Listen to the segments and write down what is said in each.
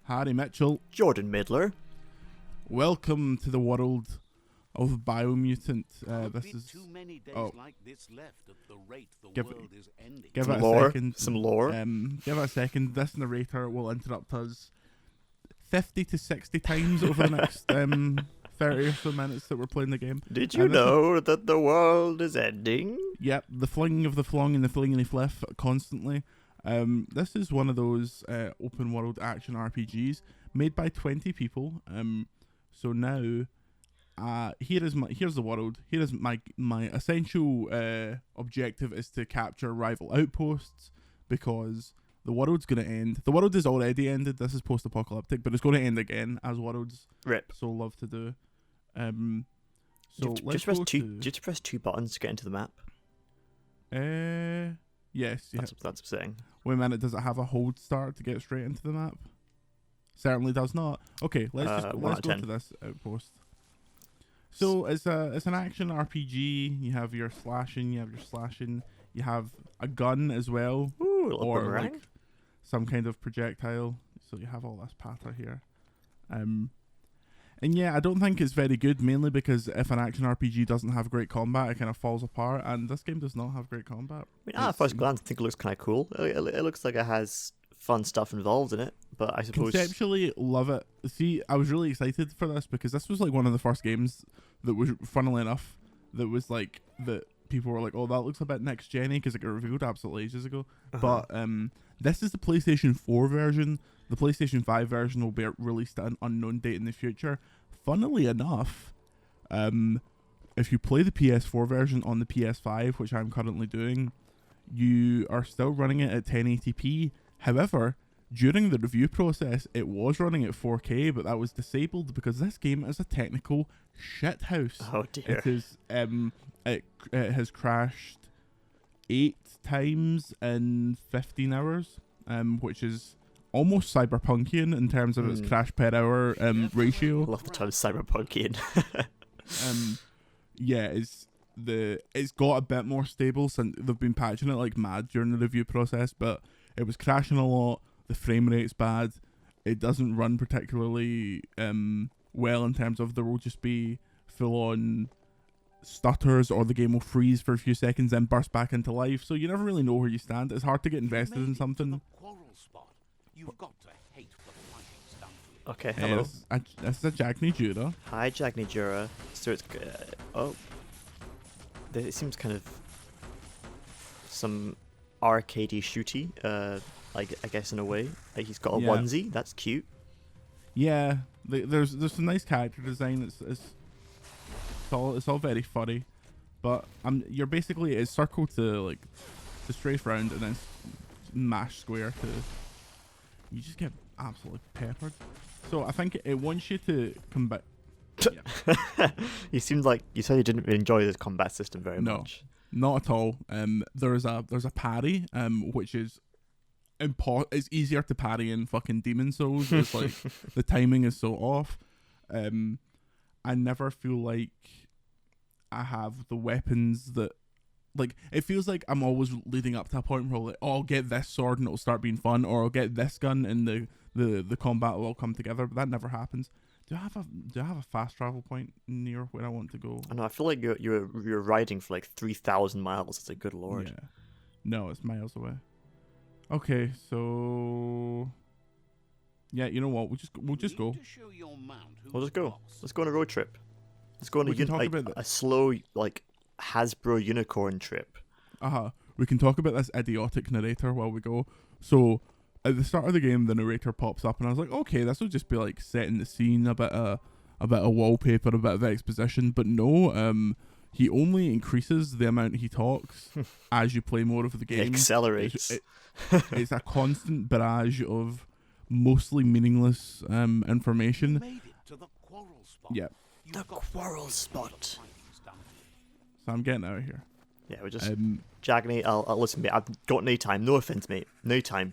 Harry Mitchell. Jordan Midler. Welcome to the world of Biomutant. This is too many days like this left at the rate the give, world is ending. Give some it lore. a second. Some lore. Give it a second. This narrator will interrupt us 50 to 60 times over the next 30 or so minutes that we're playing the game. Did you know that the world is ending? Yep, the flinging of the flong and the flinging of fliff constantly. This is one of those open world action RPGs made by 20 people. So now, here's the world. Here is my essential objective is to capture rival outposts because the world's gonna end. The world is already ended. This is post-apocalyptic, but it's going to end again, as worlds so love to do. So do let's you have to press two buttons to get into the map? Yes. That's saying. Wait a minute. Does it have a hold start to get straight into the map? Certainly does not. Okay, let's go to this outpost. So it's an action RPG. You have your slashing. You have a gun as well. Ooh, or boomerang. like some kind of projectile. So you have all this patter here. And yeah, I don't think it's very good, mainly because if an action RPG doesn't have great combat, it kind of falls apart, and this game does not have great combat. I mean, at first glance, I think it looks kind of cool. It looks like it has fun stuff involved in it, but I suppose... Conceptually, love it. See, I was really excited for this, because this was like one of the first games that was, funnily enough, that was like, that people were like, oh, that looks a bit next-gen-y, because it got revealed absolutely ages ago. But this is the PlayStation 4 version. The PlayStation 5 version will be released at an unknown date in the future. Funnily enough, if you play the PS4 version on the PS5, which I'm currently doing, you are still running it at 1080p. However, during the review process, it was running at 4K, but that was disabled because this game is a technical shithouse. Oh dear. It is. It has crashed 8 times in 15 hours, which is almost cyberpunkian in terms of its crash per hour ratio. I love the term cyberpunkian. Yeah, it's got a bit more stable since they've been patching it like mad during the review process, but it was crashing a lot. The frame rate's bad. It doesn't run particularly well in terms of there will just be full on stutters, or the game will freeze for a few seconds then burst back into life, so you never really know where you stand. It's hard to get invested in something. You've got to hate the fighting stuff. Okay, hello. This is a Jackney Jura. Hi, Jackney Jura. So it's... it seems kind of some arcadey shooty, I guess in a way. Like he's got a onesie. That's cute. Yeah, there's some nice character design. It's all very funny, but you're basically it's circle to strafe round and then mash square to. You just get absolutely peppered. So I think it wants you to combat. Yeah. You seemed like you said you didn't really enjoy this combat system very much. No, not at all. There's a parry, which is it's easier to parry in fucking Demon Souls. It's like the timing is so off. I never feel like I have the weapons that. Like, it feels like I'm always leading up to a point where, like, oh, I'll get this sword and it'll start being fun, or I'll get this gun and the combat will all come together, but that never happens. Do I have a fast travel point near where I want to go? I know, I feel like you're riding for like 3,000 miles. It's a good lord. Yeah. No, it's miles away. Okay, so yeah, you know what? We'll just go. We'll just go. Let's go on a road trip. Let's go on a slow Hasbro unicorn trip. We can talk about this idiotic narrator while we go. So at the start of the game, the narrator pops up, and I was like, okay, this will just be like setting the scene, a bit of wallpaper, a bit of exposition. But no, he only increases the amount he talks as you play more of the game. It accelerates. It's a constant barrage of mostly meaningless information. You made it to the quarrel spot. Yeah. The quarrel spot. So I'm getting out of here. Yeah, we're just... Jagney, I'll listen, mate. I've got no time. No offense, mate. No time.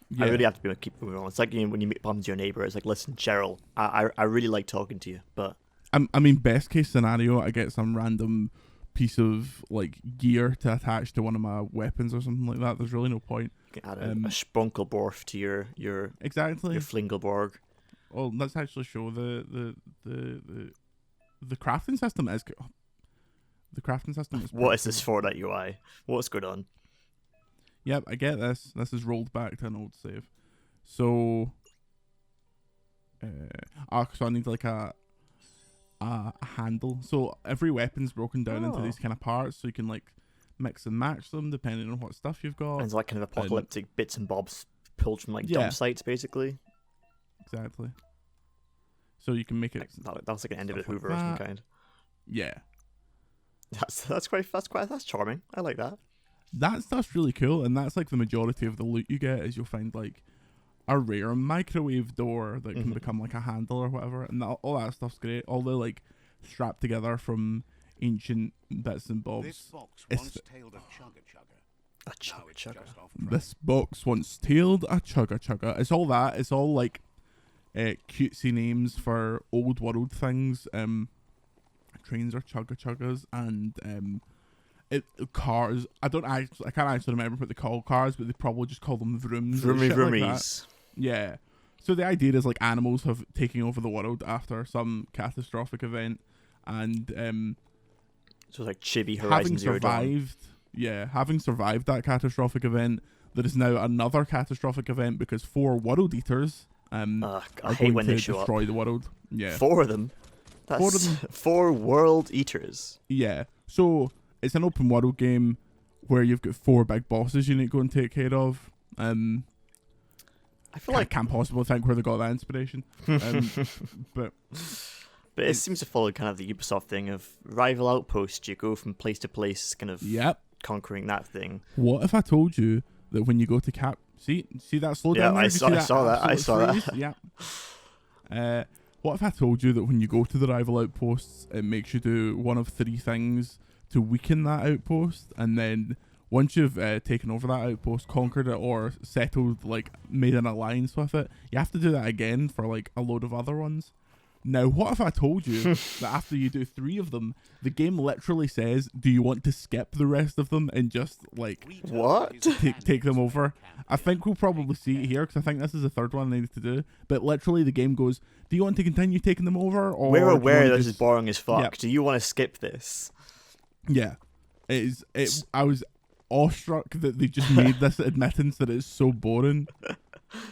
Yeah. I really have to keep moving on. It's like, when you bump into your neighbour, it's like, listen, Cheryl, I really like talking to you, but... I mean, best case scenario, I get some random piece of like gear to attach to one of my weapons or something like that. There's really no point. You can add a Sprunkelborf to your Exactly. your Flingelborg. Well, let's actually show the crafting system is. The crafting system is. What is this for? That UI? What's going on? Yep, I get this. This is rolled back to an old save. So, so I need like a handle. So every weapon's broken down into these kind of parts, so you can like mix and match them depending on what stuff you've got. And it's like kind of apocalyptic bits and bobs pulled from like dump sites, basically. Exactly. So you can make it. That was like an end of a Hoover like of some kind. Yeah. That's charming. I like that. That stuff's really cool, and that's like the majority of the loot you get is you'll find like a rare microwave door that can become like a handle or whatever, and all that stuff's great. All the like strapped together from ancient bits and bobs. This box once tailed a chugga chugga. A chugga chugga. This box once tailed a chugga chugga. It's all that. It's all like cutesy names for old world things. Trains are chugga chuggas, and cars. I can't actually remember what they call cars, but they probably just call them vrooms. Vroomies. Like yeah. So the idea is like animals have taken over the world after some catastrophic event, and so like Chibi Horizon Zero Dawn. Having survived that catastrophic event, there is now another catastrophic event because 4 world eaters I are hate going when to they show destroy up. the world. Yeah. 4 of them. That's 4 of them. 4 world eaters. Yeah. So it's an open world game where you've got 4 big bosses you need to go and take care of. I feel like I can't possibly think where they got that inspiration. But it seems to follow kind of the Ubisoft thing of rival outposts. You go from place to place, kind of conquering that thing. What if I told you that when you go to see that slow down? Yeah, I saw that. Yeah. What if I told you that when you go to the rival outposts, it makes you do one of 3 things to weaken that outpost, and then once you've taken over that outpost, conquered it, or settled, like made an alliance with it, you have to do that again for like a load of other ones. Now, what if I told you that after you do 3 of them, the game literally says, do you want to skip the rest of them and just like what? take them over? I think we'll probably see it here because I think this is the 3rd one I needed to do. But literally the game goes, do you want to continue taking them over? Or we're aware this is boring as fuck. Yep. Do you want to skip this? Yeah. I was awestruck that they just made this admittance that it's so boring.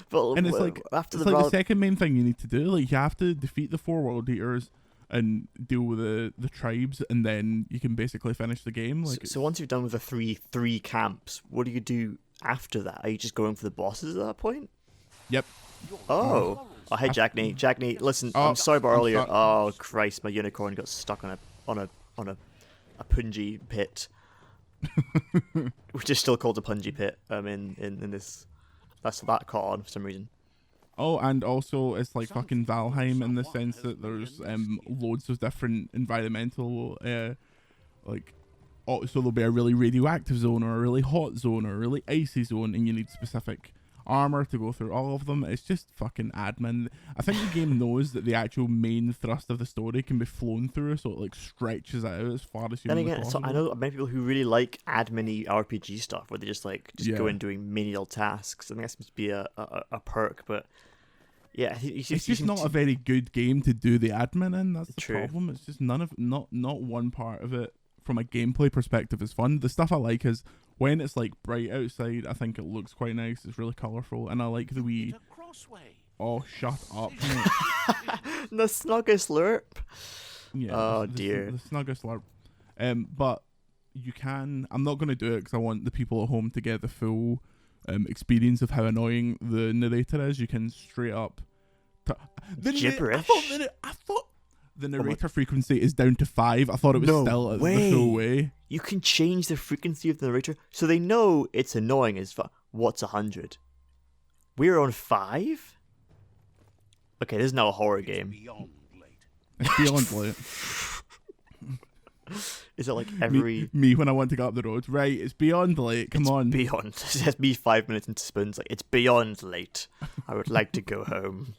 But and it's like after the second main thing you need to do. Like you have to defeat the 4 world eaters and deal with the tribes, and then you can basically finish the game. Like so once you've done with the three camps, what do you do after that? Are you just going for the bosses at that point? Yep. Oh, hey Jackney. Jackney, listen, I'm sorry about earlier. Oh Christ, my unicorn got stuck on a punji pit, which is still called a punji pit. In this. That's that caught on for some reason. Oh, and also it's like fucking Valheim in the sense that there's loads of different environmental so there'll be a really radioactive zone or a really hot zone or a really icy zone, and you need specific armor to go through all of them. It's just fucking admin. I think the game knows that the actual main thrust of the story can be flown through, so it like stretches it out as far as Then humanly again, possible. so I know many people who really like admin-y RPG stuff where they just go in doing menial tasks. I think that seems to be a perk, but yeah, it's just not a very good game to do the admin in. That's the True. problem. It's just not one part of it from a gameplay perspective is fun. The stuff I like is when it's like bright outside, I think it looks quite nice. It's really colourful, and I like the wee. Oh, shut up! Mate. The snuggest slurp. Yeah. Oh dear. The snuggest slurp. But you can. I'm not going to do it because I want the people at home to get the full experience of how annoying the narrator is. You can straight up. Gibberish. I thought the narrator frequency is down to 5. I thought it was still at the full way. You can change the frequency of the narrator, so they know it's annoying as fuck. What's 100? We're on 5? Okay, this is now a horror game. It's beyond late. Is it like every... Me when I want to go up the road. Right, it's beyond late. Come on. Beyond. It says me 5 minutes into Spoons. Like, it's beyond late. I would like to go home.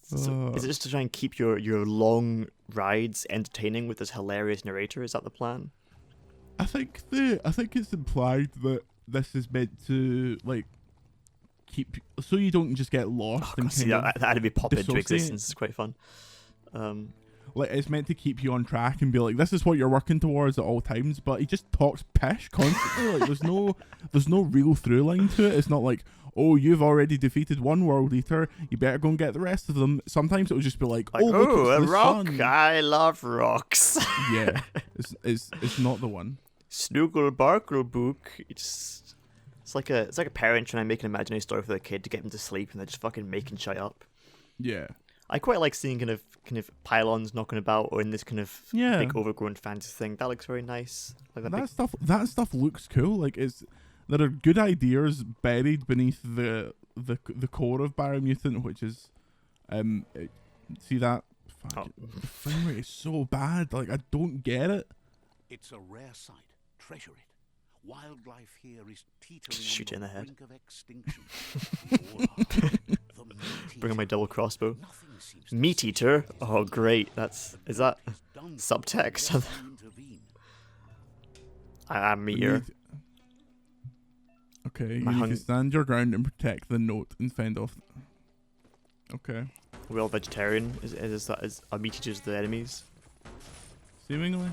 So is it just to try and keep your long rides entertaining with this hilarious narrator? Is that the plan? I think it's implied that this is meant to like keep so you don't just get lost and See, that'd be pop into dissociate. existence. It's quite fun. Like it's meant to keep you on track and be like, this is what you're working towards at all times. But he just talks pish constantly. Like there's no real through line to it. It's not like, oh, you've already defeated one world eater, you better go and get the rest of them. Sometimes it will just be like, oh, look, oh, it's a the rock! sun. I love rocks. Yeah, it's not the one. Snoogle Barkle book. It's like a parent trying to make an imaginary story for their kid to get them to sleep, and they're just fucking making shit up. Yeah. I quite like seeing kind of pylons knocking about, or in this kind of big overgrown fantasy thing. That looks very nice. Like that stuff looks cool. Like there are good ideas buried beneath the core of Biomutant, which is see that the frame rate is so bad. Like I don't get it. It's a rare sight. Treasure it. Wildlife here is teetering Shoot on in the head. brink of extinction. The meat Bring on my double crossbow. Nothing seems to Meat eater. Oh, great. Is that done subtext? to intervene. I'm meteor. Okay, My you need hung- to stand your ground and protect the note and fend off. Okay, We're all vegetarian. Is are meat eaters the enemies? seemingly.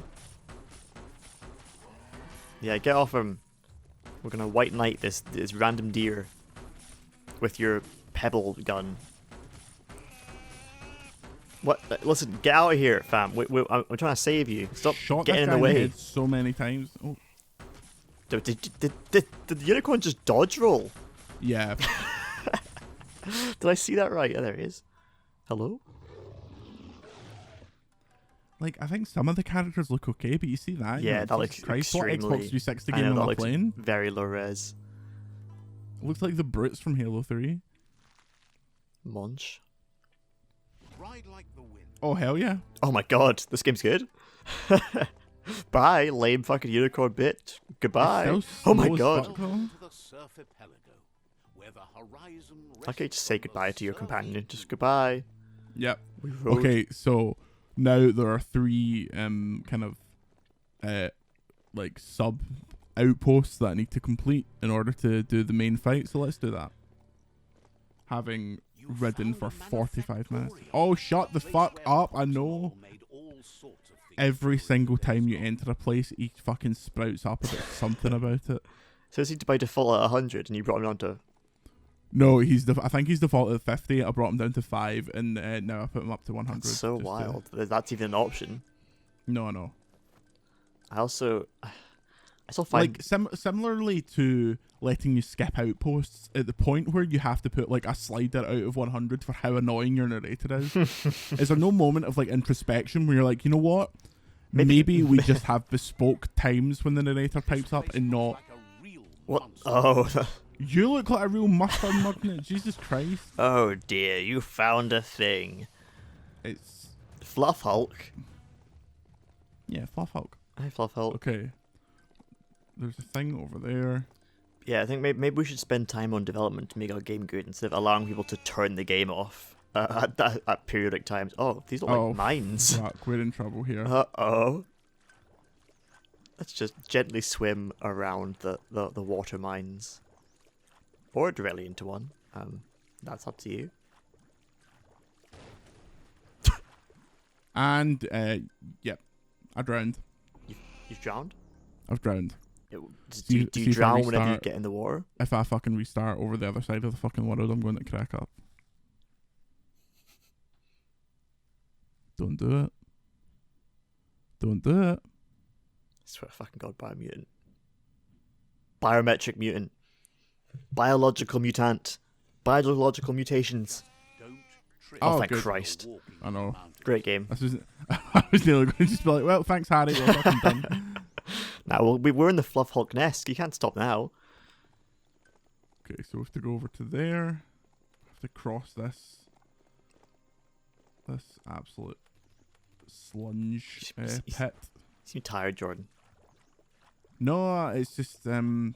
Yeah, get off him. We're gonna white knight this random deer with your pebble gun. What? Listen, get out of here, fam. I'm trying to save you. Stop Shot getting that in guy the way. head so many times. Oh, Did the unicorn just dodge roll? yeah. Did I see that right? Yeah, there he is. Hello? Like I think some of the characters look okay, but you see that? Yeah, You're that like, looks Christ, what extremely. Xbox 360 I game know, am that I looks playing? very low res. It looks like the brutes from Halo 3. Munch. Ride like the wind. Oh hell yeah! Oh my god, this game's good. Bye, lame fucking unicorn bitch. Goodbye. It's Oh my slow as god. fuck, though. To the surf archipelago, where the horizon Why can't you just say rests on goodbye the to your survey companion? Just goodbye. Yep. We rode. Okay, so now there are 3 kind of like sub outposts that I need to complete in order to do the main fight. So let's do that. Having You ridden for found a 45 minutes. manufactorial, Oh, shut a the place fuck where up! I know. Foxhole made all sorts of things Every for single its time you store. enter a place, he fucking sprouts up about something about it. So is he by default at 100 and you brought him down to... No, I think he's defaulted at 50. I brought him down to 5, and now I put him up to 100. That's so just to- wild. That's even an option. No. I still find... Like similarly to letting you skip outposts, at the point where you have to put like a slider out of 100 for how annoying your narrator is, is there no moment of like introspection where you're like, you know what? Maybe we just have bespoke times when the narrator pipes up and not. Like a real What? monster. Oh. You look like a real mustard magnet. Jesus Christ! Oh dear, you found a thing. It's Fluff Hulk. yeah, Fluff Hulk. Hi, Fluff Hulk. Okay, there's a thing over there. Yeah, I think maybe we should spend time on development to make our game good instead of allowing people to turn the game off at periodic times. Oh, these look like mines. Fuck, we're in trouble here. Uh-oh. Let's just gently swim around the water mines. Or directly into one. That's up to you. And yep, I drowned. You've drowned? I've drowned. Do See you if I drown whenever you restart. get in the water? If I fucking restart over the other side of the fucking world, I'm going to crack up. Don't do it. Don't do it. I swear to fucking god, Biomutant. Biometric mutant. Biological mutant. Biological mutations. Don't trip. Oh, Oh, thank good. Christ. Walking I know. mountain. Great game. This is, I was nearly going to just be like, well, thanks, Harry. We're fucking done. Now, well, we're in the Fluff Hulk nest. You can't stop now. Okay, so we have to go over to there. We have to cross this absolute slunge pit. You seem tired, Jordan. No, it's just I mean,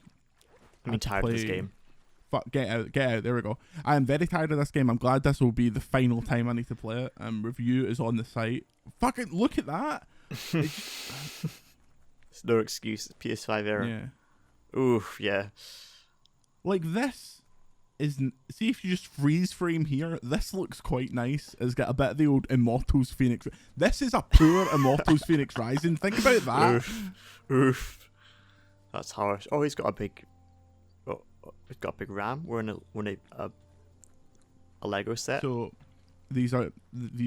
tired of this game. Fuck, get out, get out. There we go. I am very tired of this game. I'm glad this will be the final time I need to play it. Review is on the site. Fucking look at that. It's no excuse. PS5 error. Yeah. Oof, yeah. Like this is. See if you just freeze frame here. This looks quite nice. It's got a bit of the old Immortals Phoenix. This is a poor Immortals Phoenix Rising. Think about that. Oof. That's harsh. Oh, he's got a big. Oh, he's got a big RAM. We're in a Lego set. So these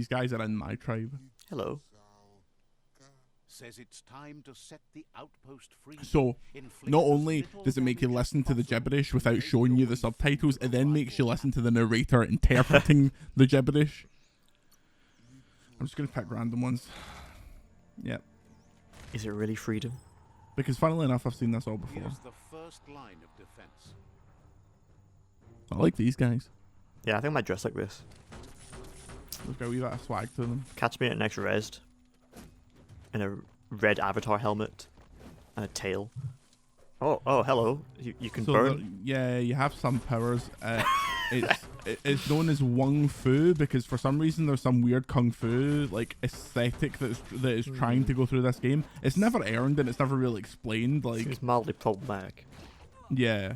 guys are in my tribe. Hello. Says it's time to set the outpost free. So not only does it make you listen to the gibberish without showing you the subtitles, it then makes you listen to the narrator interpreting the gibberish. I'm just gonna pick random ones. Yep. Is it really freedom? Because funnily enough, I've seen this all before. Here's the first line of defense. I like these guys. Yeah, I think I might dress like this. They've got a wee bit of swag to them. Catch me at next res. In a red avatar helmet and a tail. Oh, hello. You can burn. Yeah, you have some powers. It's known as Wung Fu because for some reason there's some weird kung fu like aesthetic that is trying to go through this game. It's never earned and it's never really explained. Like it's mildly problematic. Yeah.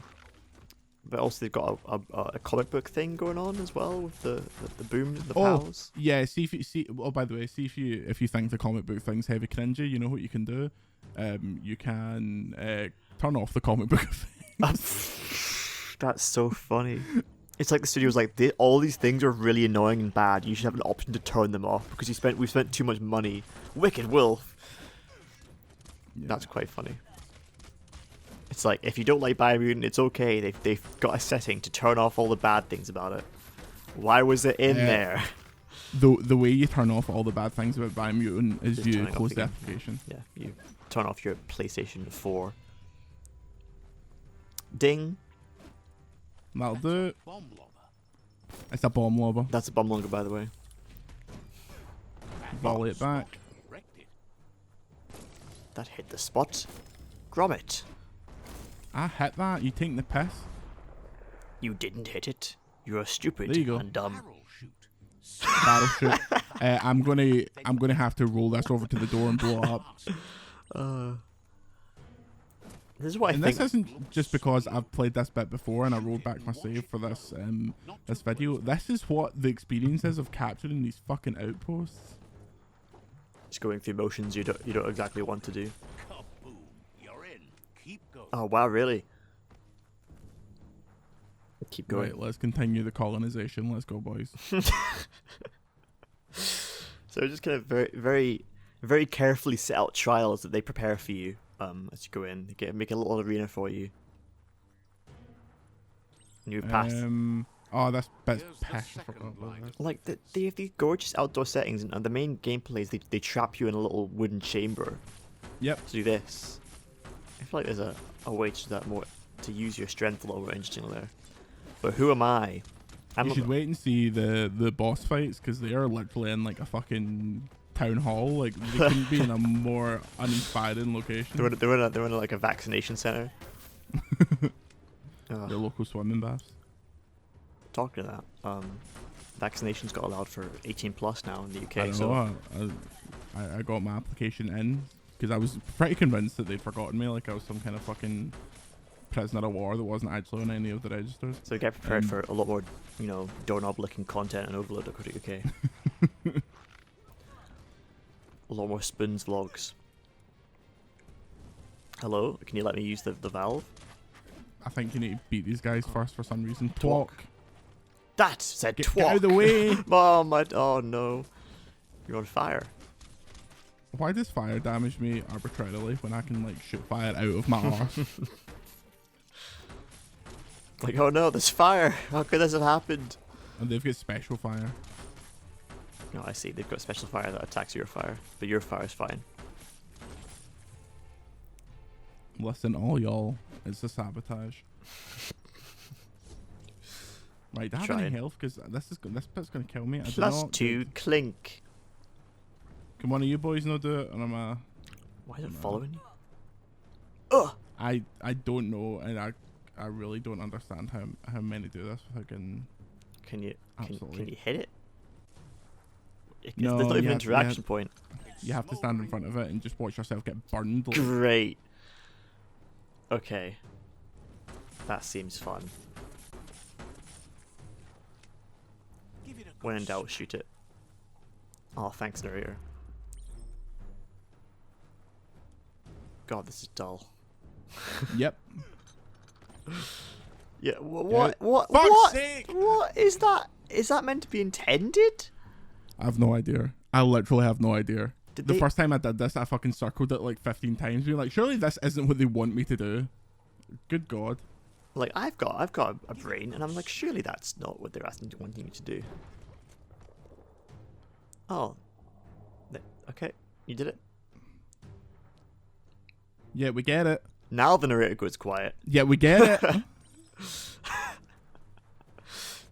But also they've got a comic book thing going on as well with the boom, the Oh, pals. yeah. See if you see. Oh, by the way, see if you think the comic book thing's heavy cringy, you know what you can do. You can turn off the comic book thing. That's so funny. It's like the studio's like, all these things are really annoying and bad. You should have an option to turn them off because we've spent too much money. Wicked Wolf. Yeah. That's quite funny. It's like, if you don't like Biomutant, it's okay. They've got a setting to turn off all the bad things about it. Why was it in there? The way you turn off all the bad things about Biomutant is you close the application. Yeah, you turn off your PlayStation 4. Ding. That'll do it. It's a bomb lobber. That's a bomb logger, by the way. Volley it back. That hit the spot. Grommet. I hit that. You take the piss. You didn't hit it. You're stupid there you go. and dumb. Barrel shoot. I'm gonna have to roll this over to the door and blow it up. This is what I and think. This isn't just because I've played this bit before and I rolled back my save for this this video. This is what the experience is of capturing these fucking outposts. Just going through motions you don't exactly want to do. Kaboom. You're in. Keep going. Oh wow, really? Keep going. Right, let's continue the colonization. Let's go, boys. So just kind of very, very, very carefully set out trials that they prepare for you as you go in. They make a little arena for you. And you pass. Oh, that's pish. I forgot about that. Like they have these gorgeous outdoor settings, and the main gameplay is they trap you in a little wooden chamber. Yep. To do this. I feel like there's a way to do that more, to use your strength a little more interestingly there. But who am I? You should wait and see the boss fights because they are literally in like a fucking town hall. Like they couldn't be in a more uninspiring location. They're in like a vaccination center. Their local swimming baths. Talking to that, vaccinations got allowed for 18 plus now in the UK. I know. I got my application in because I was pretty convinced that they'd forgotten me, like I was some kind of fucking prisoner of war that wasn't actually on any of the registers. So get prepared for a lot more, doorknob licking content on Overlode.co.uk. A lot more Spoons vlogs. Hello, can you let me use the valve? I think you need to beat these guys first for some reason. Talk. That said Get out of the way! Mom, oh no. You're on fire. Why does fire damage me arbitrarily when I can like shoot fire out of my arse? Like, oh no, there's fire! How could this have happened? And they've got special fire. No, I see. They've got special fire that attacks your fire, but your fire's fine. Listen, all y'all, it's a sabotage. Right, do I have any health? Because this bit's gonna kill me. +2 clink. Can one of you boys not do it? And Why is it following you? Ugh! I don't know, and I really don't understand how many do this without getting. Can you Absolutely. hit it? No, There's not even you an have- you interaction have- point. You have to stand in front of it and just watch yourself get burned. Like, Great. Okay. That seems fun. Give it a When in good doubt, shoot it. Oh, thanks, narrator. God, this is dull. yep. Yeah. What? Fuck's What? sake! What is that? Is that meant to be intended? I have no idea. I literally have no idea. Did The they- first time I did this, I fucking circled it like 15 times. Being like, surely this isn't what they want me to do. Good God. Like I've got a brain, and I'm like, surely that's not what they're wanting me to do. Oh. Okay, you did it. Yeah, we get it. Now the narrator goes quiet. Yeah, we get it.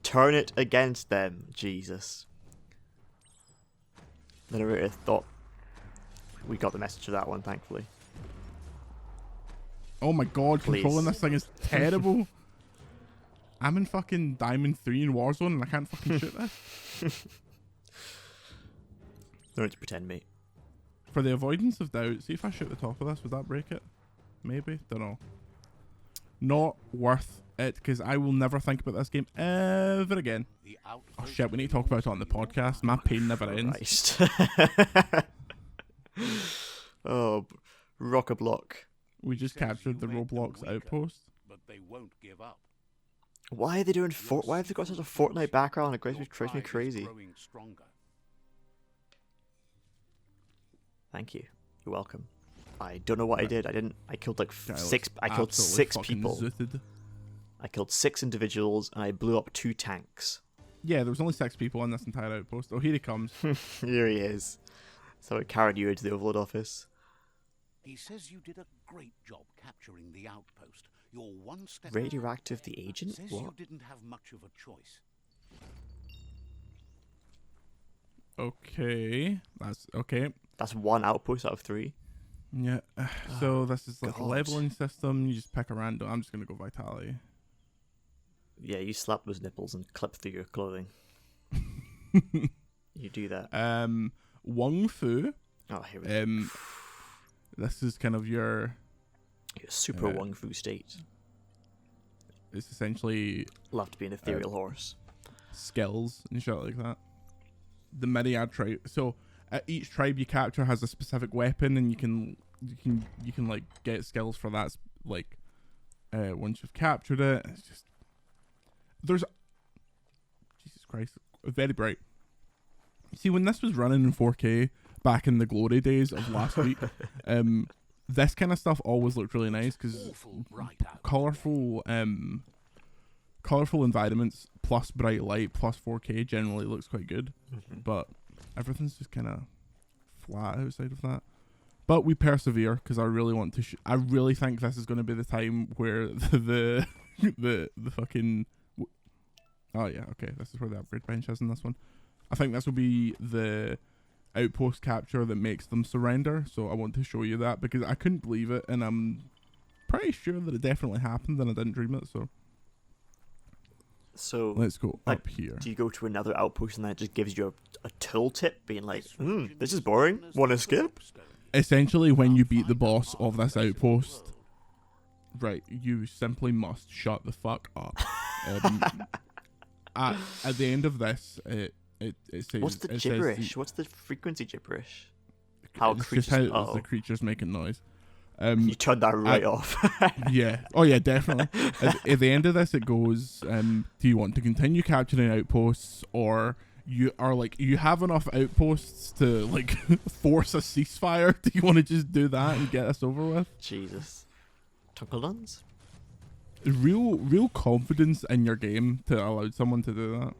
Turn it against them, Jesus. The narrator thought we got the message of that one, thankfully. Oh my God, Please. controlling this thing is terrible. I'm in fucking Diamond 3 in Warzone and I can't fucking shoot this. No need to pretend, mate. For the avoidance of doubt, see if I shoot the top of this, would that break it? Maybe? Don't know. Not worth it, because I will never think about this game ever again. The Oh outpost shit, we need to talk about it on the podcast. My pain never ends. Christ. Oh, rock a block. We just captured the Roblox outpost. but they won't give up. Why are they doing Why have they got such a Fortnite background? It drives me Your pride is crazy. growing stronger. Thank you. You're welcome. I don't know what I did. I killed like Guy looks six. I killed absolutely 6 fucking people. zooted. I killed 6 individuals, and I blew up 2 tanks. Yeah, there was only 6 people in this entire outpost. Oh, here he comes. Here he is. So I carried you into the Overlode office. He says you did a great job capturing the outpost. You're one step. Radioactive the agent? Says What? you didn't have much of a choice. Okay, that's okay. That's 1 outpost out of 3. Yeah. So this is like a God. leveling system. You just pick a random. I'm just gonna go vitality. Yeah, you slap those nipples and clip through your clothing. You do that. Wong Fu. Oh, here we go. This is kind of your. Your super Wong Fu state. It's essentially Love to be an ethereal horse. skills and shit like that. The myriad tribe. So each tribe you capture has a specific weapon, and you can like get skills for that. Like once you've captured it, it's just there's Jesus Christ, very bright. See, when this was running in 4K back in the glory days of last week, this kind of stuff always looked really nice because Awful bright out. colorful environments plus bright light plus 4K generally looks quite good, but everything's just kind of flat outside of that. But we persevere because I really want to. I really think this is going to be the time where the fucking. Oh yeah, okay. This is where the upgrade bench is in this one. I think this will be the outpost capture that makes them surrender. So I want to show you that because I couldn't believe it, and I'm pretty sure that it definitely happened, and I didn't dream it. So let's go up here. Do you go to another outpost and that just gives you a tooltip, being like, this is boring. Want to skip? Essentially, when you beat the boss of this outpost, right, you simply must shut the fuck up. At the end of this, it says. What's the gibberish? What's the frequency gibberish? How it's creatures? just how the creatures making noise. You turned that right off. Yeah. Oh yeah, definitely. At the end of this, it goes. Do you want to continue capturing outposts, or you are like you have enough outposts to like force a ceasefire? Do you want to just do that and get us over with? Jesus. Tunkleduns? Real confidence in your game to allow someone to do that.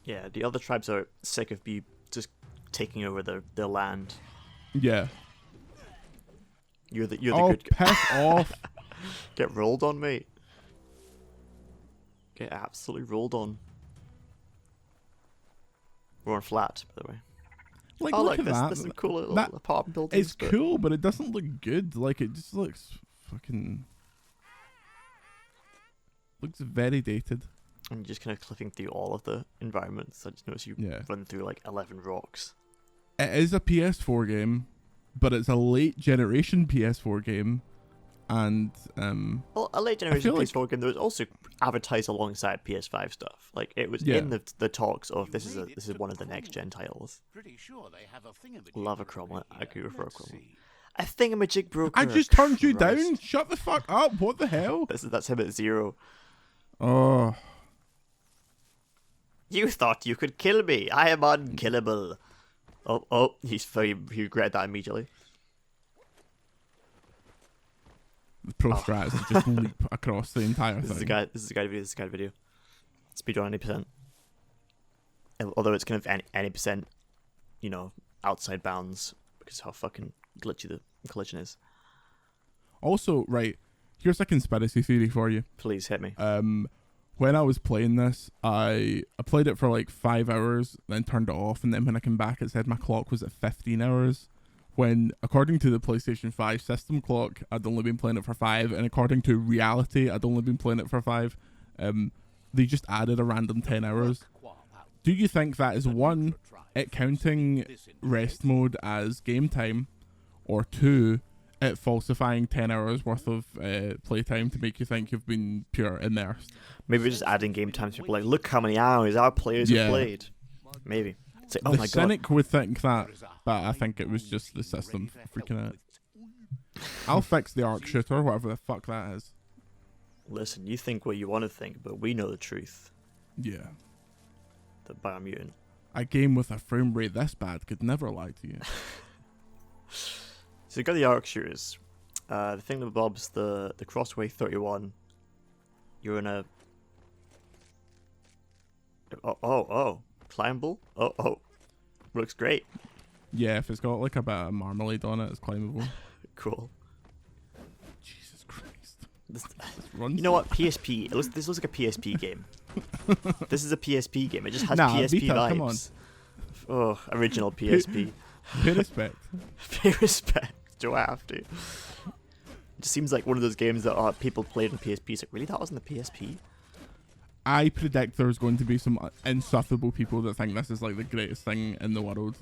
Yeah, the other tribes are sick of you just taking over their land. Yeah. You're the Oh, good guy. piss off. Get rolled on, mate. Get absolutely rolled on. We're on flat, by the way. Like, Oh, look look, at this, that. this is a cool little That- apartment building. It's cool, but it doesn't look good. Like, it just looks fucking. Looks very dated. I'm just kind of clicking through all of the environments. I just noticed you run through like 11 rocks. It is a PS4 game, but it's a late generation PS4 game, and well, a late generation PS4 game that was also advertised alongside PS5 stuff. Like it was in the talks of this is one of the next gen titles. Pretty sure they have a thingamajig. Love a cromlet. I agree with a cromlet. A thingamajig broker. I just turned you down. Shut the fuck up. What the hell? That's him at 0. Oh. You thought you could kill me. I am unkillable. Oh, he regretted that immediately. The pro strats just leap across the entire thing. This is a guide video. Speed on 90%. Although it's kind of any percent, outside bounds because how fucking glitchy the collision is. Also, right, here's a conspiracy theory for you. Please hit me. When I was playing this, I played it for like 5 hours, then turned it off, and then when I came back, it said my clock was at 15 hours. When, according to the PlayStation 5 system clock, I'd only been playing it for 5, and according to reality, I'd only been playing it for 5. They just added a random 10 hours. Do you think that is, one, it counting rest mode as game time, or two, it falsifying 10 hours worth of playtime to make you think you've been pure immersed? Maybe we're just adding game time to people like, look how many hours our players have played. Maybe. It's like, oh my god. The cynic would think that, but I think it was just the system freaking out. I'll fix the arc shooter, whatever the fuck that is. Listen, you think what you want to think, but we know the truth. Yeah. The Biomutant. A game with a frame rate this bad could never lie to you. So you got the arc shooters. The thing that bobs the Crossway 31. You're in a climbable. Looks great. Yeah, if it's got like a bit of marmalade on it, it's climbable. Cool. Jesus Christ. This what? PSP. This looks like a PSP game. This is a PSP game. It just has PSP Vita, vibes. Come on. Oh, original PSP. Pay respect. Pay respect. Do I have to? It just seems like one of those games that people played on PSP. It's like, really? That wasn't the PSP? I predict there's going to be some insufferable people that think this is like the greatest thing in the world.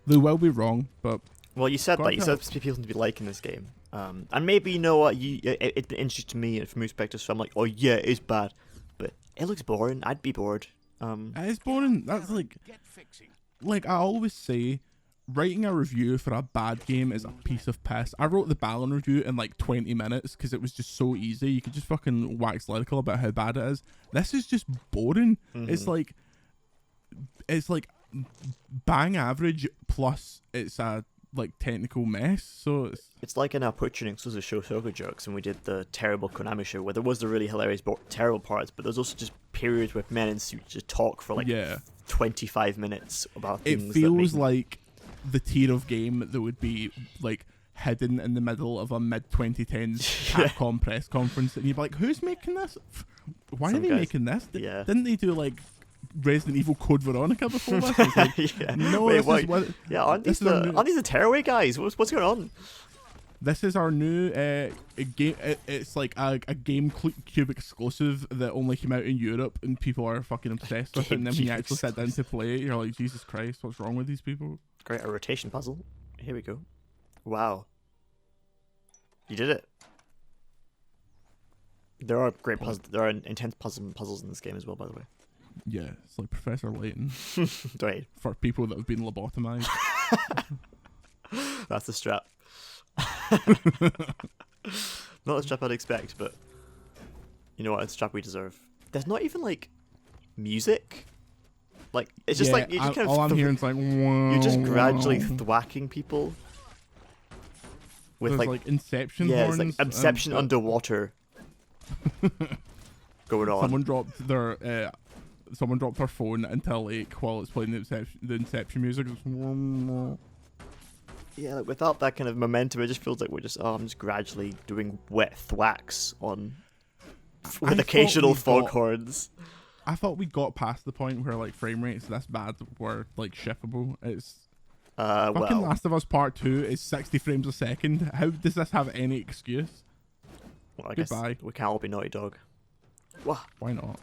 They will be wrong, but... Well, you said that. You said people seem to be liking this game. And maybe, you know what, it's been interesting to me from your perspective, so I'm like, oh yeah, it's bad. But it looks boring. I'd be bored. It is boring. That's like I always say, writing a review for a bad game is a piece of piss. I wrote the Balan review in like 20 minutes because it was just so easy. You could just fucking wax lyrical about how bad it is. This is just boring. Mm-hmm. It's like bang average plus it's a like technical mess. So it's like in our Putching exclusive show Soka Jokes, and we did the terrible Konami show where there was the really hilarious terrible parts, but there's also just periods where men in suits just talk for like 25 minutes about things. It feels like the tier of game that would be like hidden in the middle of a mid-2010s Capcom press conference, and you'd be like, who's making this? Why are they making this? Didn't they do like Resident Evil Code Veronica before this? Like, no, wait, aren't these the Tearaway guys? What's going on? This is our new game. It's like a GameCube exclusive that only came out in Europe, and people are fucking obsessed with it. And then when you actually sit down to play it, you're like, Jesus Christ, what's wrong with these people? Great, a rotation puzzle. Here we go. Wow. You did it. There are great puzzles. There are intense puzzles in this game as well, by the way. Yeah, it's like Professor Layton. Right. For people that have been lobotomized. That's the strap. Not the strap I'd expect, but you know what? It's a strap we deserve. There's not even like music. Like it's just like you just kind of. All I'm hearing is like. You're just gradually thwacking people. With like Inception. Yeah, horns, it's like Inception underwater. Going on. Someone dropped their phone into a lake while it's playing the Inception music. Yeah, like without that kind of momentum, it just feels like I'm just gradually doing wet thwacks on with occasional foghorns. I thought we got past the point where like frame rates this bad were like shippable. It's fucking Last of Us Part 2 is 60 frames a second. How does this have any excuse? Well, I Goodbye. guess we can't all be Naughty Dog. What? Why not?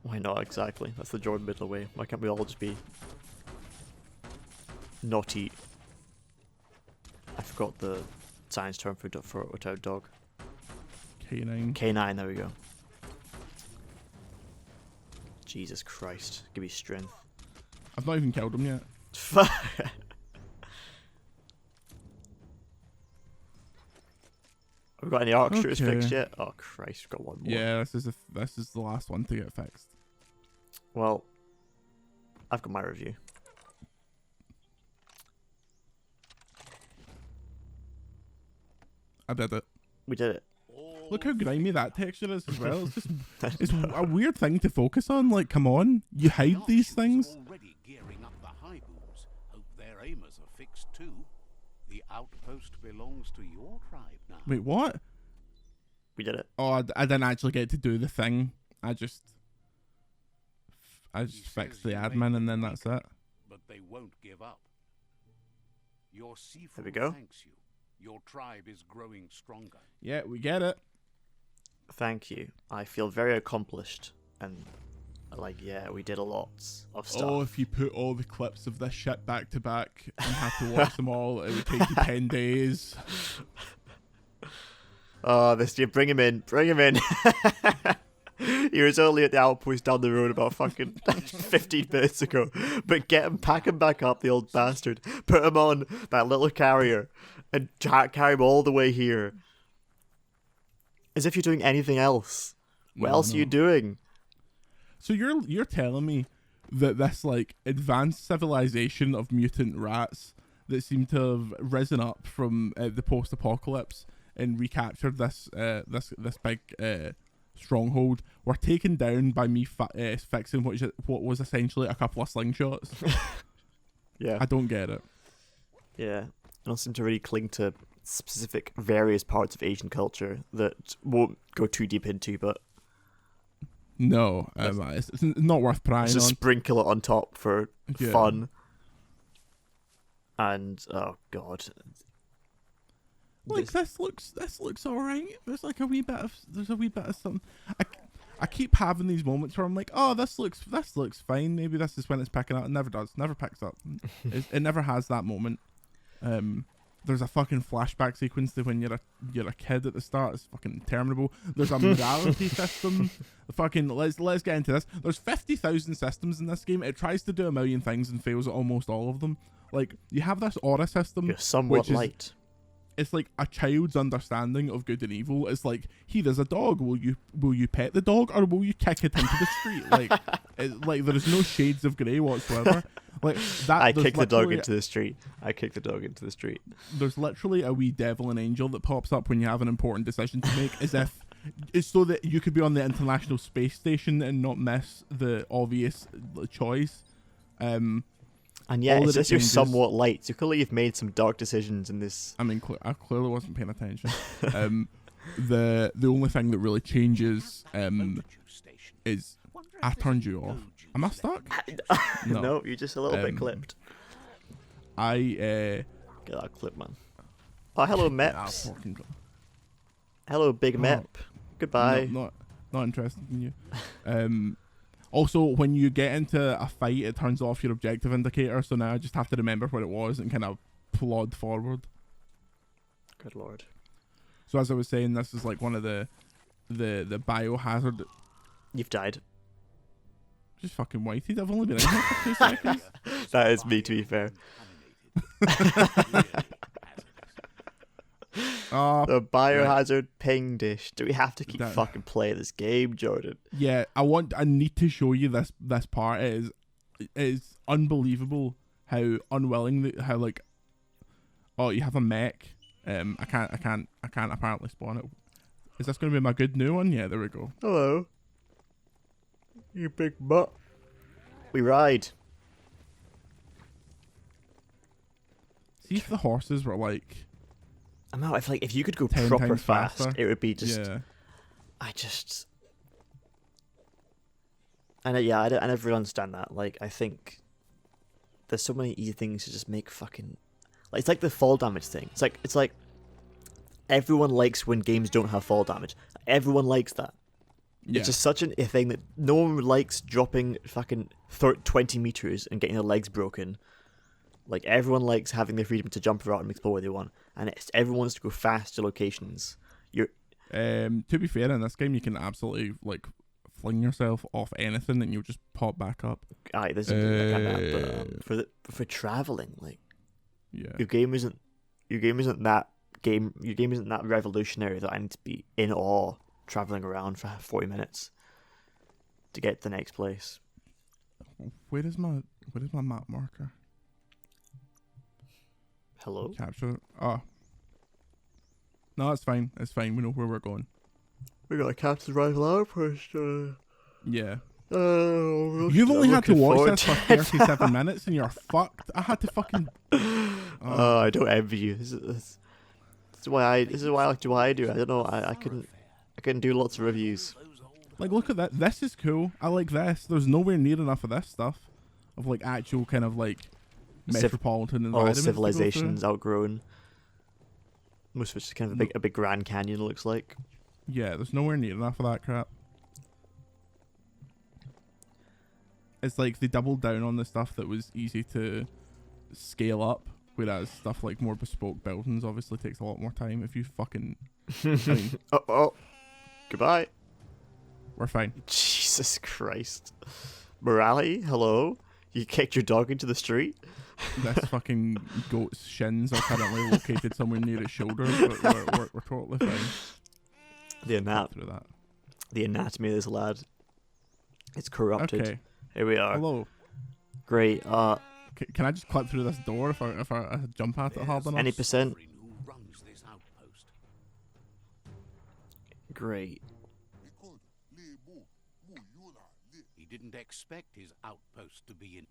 Why not, exactly? That's the Jordan Middle way. Why can't we all just be naughty? I forgot the science term for a dog. Canine. Canine, there we go. Jesus Christ. Give me strength. I've not even killed him yet. Have we got any arc shooters Okay. fixed yet? Oh Christ, we've got one more. Yeah, this is the last one to get fixed. Well, I've got my review. I did it. We did it. Look how grimy that texture is as well. It's just it's a weird thing to focus on. Like, come on, you hide these things. Already gearing up the high booms. Hope their aimers are fixed too. The outpost belongs to your tribe now. Wait, what? We did it. Oh, I didn't actually get to do the thing. I just fixed the admin and then that's it. But they won't give up. Your There seafood we go. thanks you. Your tribe is growing stronger. Yeah, we get it. Thank you. I feel very accomplished and like, yeah, we did a lot of stuff. Oh, if you put all the clips of this shit back to back and have to watch them all, it would take you 10 days. Oh, this year, bring him in. Bring him in. He was only at the outpost down the road about fucking 15 minutes ago. But get him, pack him back up, the old bastard. Put him on that little carrier and carry him all the way here. As if you're doing anything else. What else are you doing? So you're telling me that this like advanced civilization of mutant rats that seem to have risen up from the post-apocalypse and recaptured this big stronghold were taken down by me fixing what was essentially a couple of slingshots? Yeah. I don't get it. Yeah. I don't seem to really cling to specific various parts of Asian culture that won't go too deep into, but No, it's not worth prying just on. sprinkle it on top for Yeah. fun. And oh god, Like this looks alright. There's a wee bit of something. I keep having these moments where I'm like, oh, this looks fine. Maybe this is when it's picking up. It never does. Never picks up. It never has that moment. There's a fucking flashback sequence to when you're a kid at the start. It's fucking interminable. There's a morality system. Fucking let's get into this. There's 50,000 systems in this game. It tries to do a million things and fails at almost all of them. Like, you have this aura system, you're somewhat which is, light. it's like a child's understanding of good and evil. It's like, here is a dog. Will you pet the dog or will you kick it into the street? Like there is no shades of grey whatsoever. Like that. I kick the dog into the street. I kick the dog into the street. There's literally a wee devil and angel that pops up when you have an important decision to make, as if it's so that you could be on the International Space Station and not miss the obvious choice. And yeah, all it's that it just you're changes- somewhat light. So clearly you've made some dark decisions in this. I mean, I clearly wasn't paying attention. The only thing that really changes is I turned you off. Am I stuck? No, you're just a little bit clipped. I Get that clip, man. Oh, hello, Meps. Hello, Big Mep. Goodbye. Not interested in you. Also, when you get into a fight, it turns off your objective indicator. So now I just have to remember what it was and kind of plod forward. Good lord. So as I was saying, this is like one of the biohazard. You've died. Just fucking waited. I've only been in here for 2 seconds. That is me, to be fair. The biohazard ping dish. Do we have to keep fucking playing this game, Jordan? Yeah, I need to show you this part. It is unbelievable how unwilling how like, oh, you have a mech. I can't apparently spawn it. Is this gonna be my good new one? Yeah, there we go. Hello. You big butt. We ride. See if the horses were like, I know, I feel like if you could go 10 proper times fast, faster. it would be just. yeah. I never really understand that. Like, I think there's so many easy things to just make fucking. Like, it's like the fall damage thing. It's like everyone likes when games don't have fall damage. Everyone likes that. Yeah. It's just such a thing that no one likes dropping fucking 20 meters and getting their legs broken. Like, everyone likes having the freedom to jump around and explore where they want. And everyone wants to go fast to locations. To be fair, in this game, you can absolutely, like, fling yourself off anything and you'll just pop back up. Aye, there's something like that, but for traveling, like, yeah, your game isn't that revolutionary that I need to be in awe traveling around for 40 minutes to get to the next place. Where is my map marker? Hello? Capture. Oh. No, it's fine. It's fine. We know where we're going. We got a captain's rifle outpost. Yeah. Oh, You've only had to watch this for 37 minutes and you're fucked. I had to fucking. Oh, I don't envy you. This is why I do what I do. I don't know. I couldn't do lots of reviews. Like, look at that. This is cool. I like this. There's nowhere near enough of this stuff, of like actual kind of like metropolitan environments. All civilizations outgrown. Most of which is kind of a big Grand Canyon looks like. Yeah, there's nowhere near enough of that crap. It's like they doubled down on the stuff that was easy to scale up, whereas stuff like more bespoke buildings obviously takes a lot more time. If you fucking, I mean, oh, goodbye. We're fine. Jesus Christ, morality. Hello, you kicked your dog into the street. This fucking goat's shins are currently located somewhere near its shoulder, but we're totally fine. The anatomy of this lad. It's corrupted. Okay. Here we are. Hello. Great. Can I just clip through this door if I jump at it hard enough? Any percent. Great. He didn't expect his outpost to be in.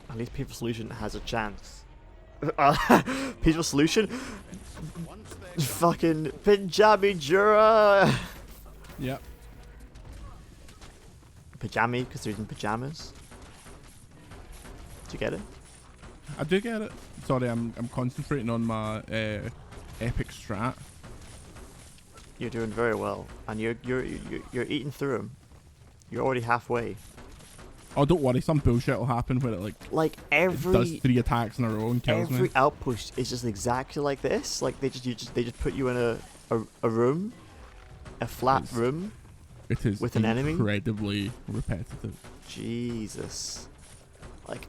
At least Peaceful Solution has a chance. Peaceful Solution? Fucking Punjabi Jura! Yep. Pajami, because they're in pajamas. Do you get it? I do get it. Sorry, I'm concentrating on my epic strat. You're doing very well, and you're eating through them. You're already halfway. Oh, don't worry. Some bullshit will happen where it like it does 3 attacks in a row and kills me. Every outpost is just exactly like this. Like they just put you in a room, a flat room. It is with an enemy. Incredibly repetitive. Jesus. Like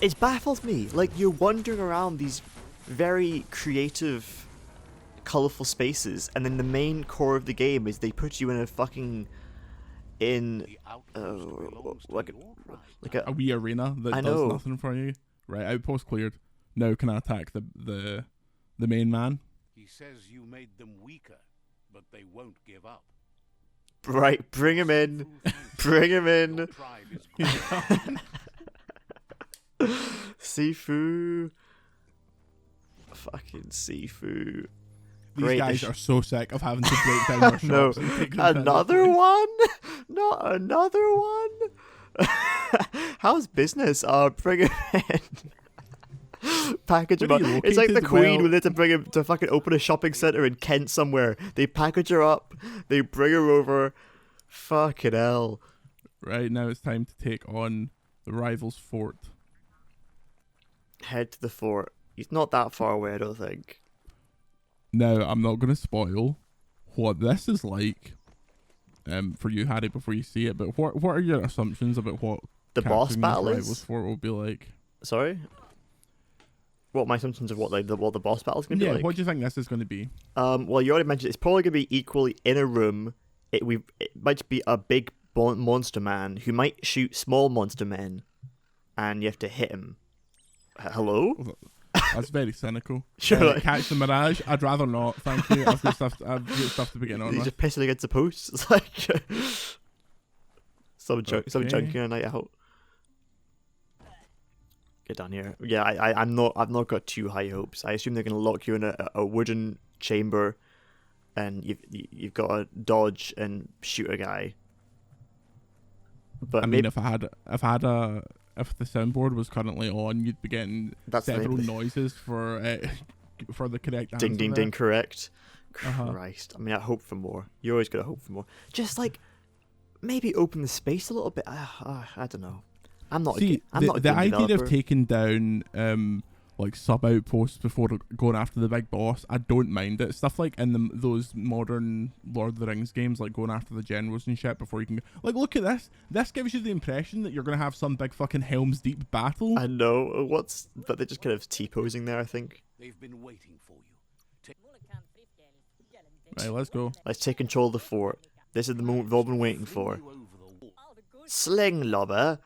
it baffles me. Like you're wandering around these very creative, colorful spaces, and then the main core of the game is they put you in a fucking like a wee arena that does nothing for you. Right, outpost cleared. Now can I attack the main man? He says you made them weaker, but they won't give up. Right, bring him in. Bring him in. Sifu. Fucking Sifu. These guys are so sick of having to break down our shops. No, another one? Not another one? How's business? Bring him in. Package him up. It's like the Queen when they had to bring him to fucking open a shopping centre in Kent somewhere. They package her up. They bring her over. Fucking hell. Right, now it's time to take on the rival's fort. Head to the fort. He's not that far away, I don't think. Now, I'm not going to spoil what this is like for you, Harry, before you see it, but what are your assumptions about what the boss battle is? Fort will be like? Sorry? What my assumptions of what the boss battle is going to be like? Yeah, what do you think this is going to be? Well, you already mentioned it's probably going to be equally in a room. It might be a big monster man who might shoot small monster men, and you have to hit him. Hello? That's very cynical. Sure. Catch the mirage? I'd rather not. Thank you. I've got stuff to begin on. He's just pissing against the posts. It's like some junkie on a night out. Get down here. Yeah, I've not got too high hopes. I assume they're gonna lock you in a wooden chamber, and you've got to dodge and shoot a guy. But I mean, if I had if the soundboard was currently on, you'd be getting That's several noises for the correct answer. Ding, ding, there. ding, correct. Uh-huh. Christ. I mean, I hope for more. You always gotta hope for more. Just like, maybe open the space a little bit. I don't know. I'm not. I'm not a the game idea developer. of taking down like sub outposts before going after the big boss, I don't mind it. Stuff like in those modern Lord of the Rings games, like going after the generals and shit before you can. Like, look at this. This gives you the impression that you're gonna have some big fucking Helm's Deep battle. I know. But they're just kind of T-posing there, I think. They've been waiting for you. Right, let's go. Let's take control of the fort. This is the moment we've all been waiting for. Sling lobber.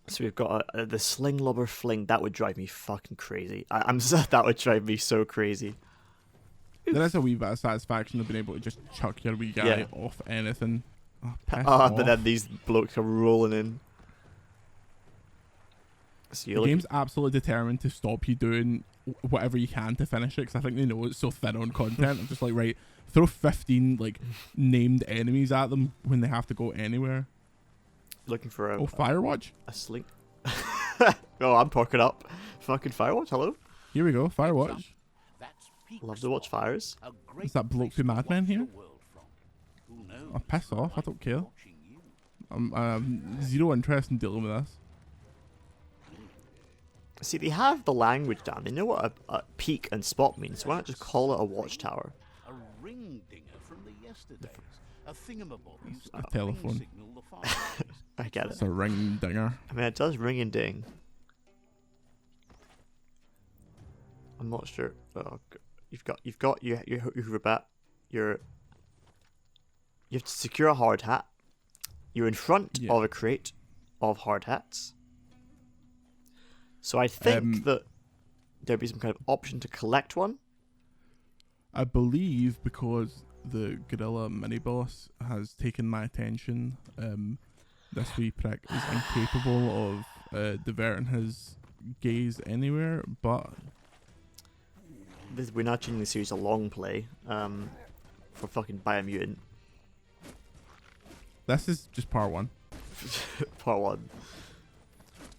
So we've got the sling lobber fling. That would drive me fucking crazy. That would drive me so crazy. There is a wee bit of satisfaction of being able to just chuck your wee guy off anything. Oh, piss But off. then these blokes are rolling in. So The game's absolutely determined to stop you doing whatever you can to finish it, because I think they know it's so thin on content. I'm just like, right, throw 15 like named enemies at them when they have to go anywhere. looking for a Firewatch. a sling. Oh, I'm parking up. Fucking Firewatch. Hello. Here we go, Firewatch. Love to watch fires. Is that bloke from Mad Men here? Oh, piss off! I don't care. I'm zero interest in dealing with this. See, they have the language down. They know what a peak and spot means. So why not just call it a watchtower? A ring dinger from the yesterdays. A thingamabob used A to telephone. ring signal the fire. I get It's it. a ring dinger. I mean, it does ring and ding. I'm not sure. Oh, you've got you about you have to secure a hard hat. You're in front of a crate of hard hats. So I think that there'd be some kind of option to collect one. I believe because the gorilla mini boss has taken my attention, this wee prick is incapable of diverting his gaze anywhere, but We're now changing the series a long play for fucking Biomutant. this is just part 1. Part 1.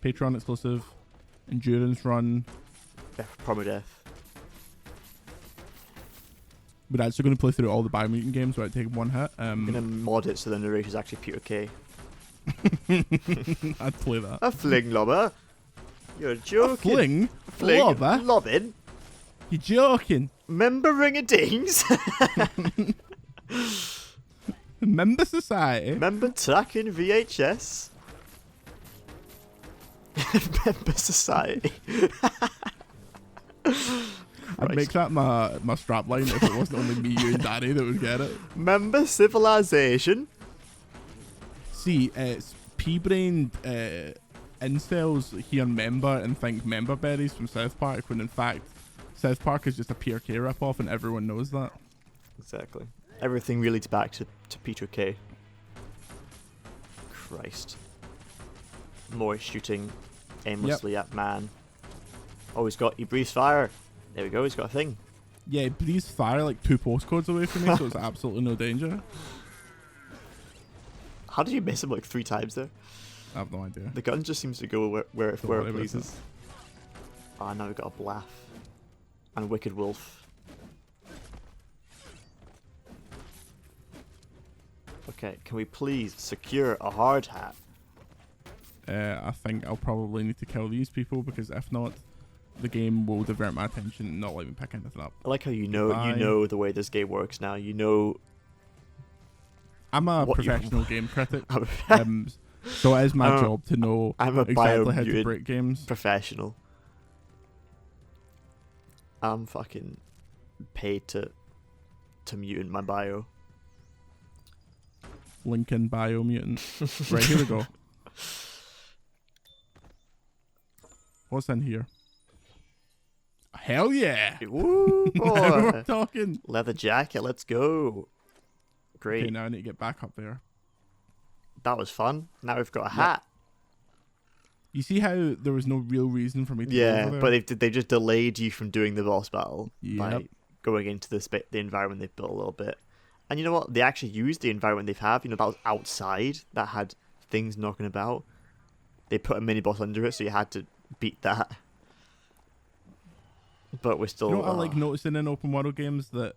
Patreon exclusive, endurance run. Permadeath. We're actually going to play through all the Biomutant games without taking one hit. I'm gonna mod it so the narrator's actually Peter Kay. I'd play that. A fling lobber. You're joking. Fling? Fling. Lobber? Lobbing. You're joking. Member ring-a-dings. Member Society? Member tracking VHS. Member Society. I'd make that my strap line if it wasn't only me, you, and Danny that would get it. Member Civilization. See, it's pea-brained incels hear member and think member berries from South Park, when in fact South Park is just a PRK rip-off and everyone knows that. Exactly. Everything really back to Peter Kay. Christ. More shooting aimlessly at man. Oh, he breathes fire. There we go, he's got a thing. Yeah, please fire like 2 postcodes away from me, so it's absolutely no danger. How did you miss him like 3 times there? I have no idea. The gun just seems to go where it pleases. Ah, now we've got a Blaff. And Wicked Wolf. Okay, can we please secure a hard hat? I think I'll probably need to kill these people, because if not, the game will divert my attention and not let me pick anything up. I like how you know the way this game works now. You know. I'm a What professional game critic, so it is my job to know I'm a exactly how to Biomutant break games. professional. I'm fucking paid to mutant my bio. Lincoln Biomutant. Right, here we go. What's in here? Hell yeah! Woo, Now boy. we're talking. Leather jacket, let's go. Great. Okay, now I need to get back up there. That was fun. Now we've got a hat. You see how there was no real reason for me to go Yeah, over but there? they just delayed you from doing the boss battle by Yep. going into the environment they've built a little bit. And you know what? They actually used the environment they've have. You know, that was outside, that had things knocking about. they put a mini boss under it, so you had to beat that. But we're still. You know what I like noticing in open world games, that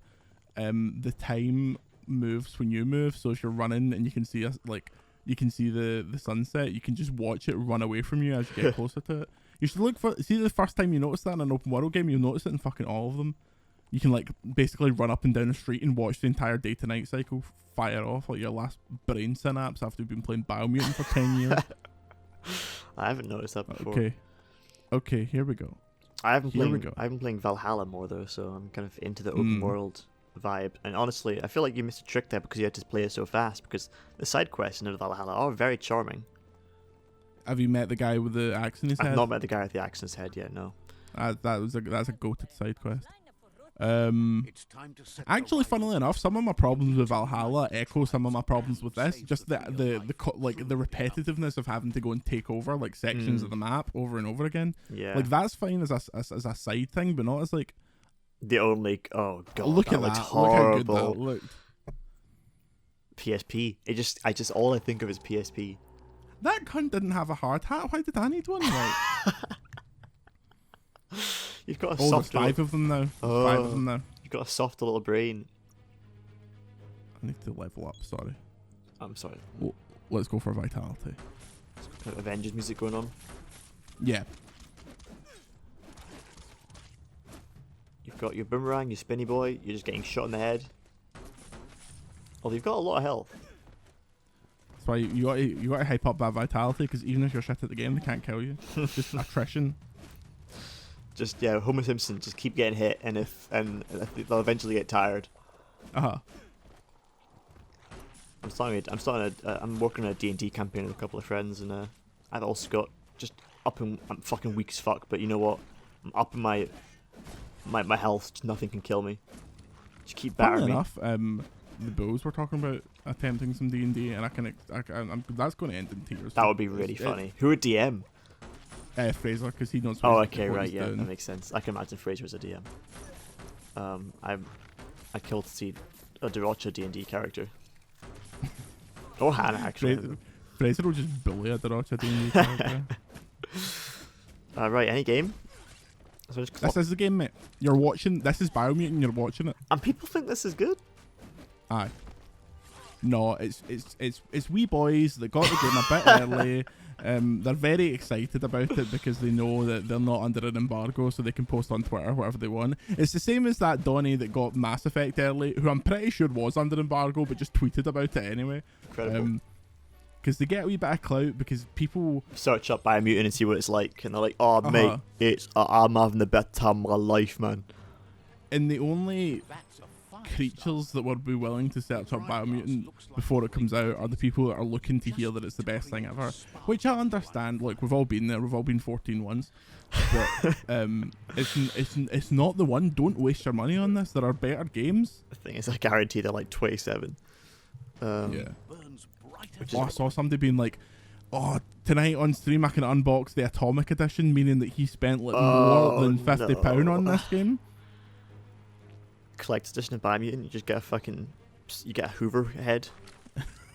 the time moves when you move. So if you're running and you can see you can see the sunset, you can just watch it run away from you as you get closer to it. You should look for, see, the first time you notice that in an open world game, you'll notice it in fucking all of them. You can like basically run up and down the street and watch the entire day to night cycle fire off, like your last brain synapse after you've been playing Biomutant for 10 years. I haven't noticed that before. Okay, here we go. I've been playing Valhalla more though, so I'm kind of into the open world vibe. And honestly, I feel like you missed a trick there because you had to play it so fast, because the side quests in Valhalla are very charming. Have you met the guy with the axe in his head? I've not met the guy with the axe in his head yet, no. That's a goated side quest. Actually, funnily enough, some of my problems with Valhalla echo some of my problems with this. Just the repetitiveness of having to go and take over like sections of the map over and over again. Yeah, like that's fine as a side thing, but not as like the only. Oh god, look at that! Horrible. Look how good that looked. PSP. I just all I think of is PSP. That cunt didn't have a hard hat. Why did I need one? Like, you've got a soft. There's 5 of them now. 5 of them now. You've got a soft little brain. I need to level up. Sorry. I'm sorry. Well, let's go for vitality. Kind of Avengers music going on. Yeah. You've got your boomerang, your spinny boy. You're just getting shot in the head. Oh, you've got a lot of health. That's why you got to hype up that vitality, because even if you're shit at the game, they can't kill you. It's just attrition. Just Homer Simpson. Just keep getting hit, and they'll eventually get tired. I'm working on a D&D campaign with a couple of friends, and I've also got I'm fucking weak as fuck. But you know what? I'm up in my health. Just nothing can kill me. Just keep battering me. Enough, the Bulls were talking about attempting some D&D, and that's going to end in tears. That would be really funny. Who would DM? Fraser, because he knows. Oh, okay, right, yeah, that makes sense. I can imagine Fraser as a DM. I killed to see a Dorocha D&D character. Or Hannah, actually. Fraser will just bully a Dorocha D&D character. Right, any game? This is the game, mate. You're watching. This is Biomutant. You're watching it. And people think this is good. Aye. No, it's wee boys that got the game a bit early. They're very excited about it because they know that they're not under an embargo, so they can post on Twitter whatever they want. It's the same as that Donnie that got Mass Effect early, who I'm pretty sure was under embargo, but just tweeted about it anyway. Incredible. Because they get a wee bit of clout, because people search up Biomutant and see what it's like, and they're like, "Oh, mate, I'm having the best time of my life, man." And the only creatures that would be willing to search up Biomutant before it comes out are the people that are looking to hear that it's the best thing ever, which I understand. Like, we've all been there, we've all been 14 once, but it's not the one. Don't waste your money on this. There are better games. The thing is, I guarantee they're like 27. Yeah. I saw somebody being like, "Oh, tonight on stream I can unbox the Atomic Edition," meaning that he spent like more than £50 on this game. Collector's edition of Biomutant, you just get you get a Hoover head.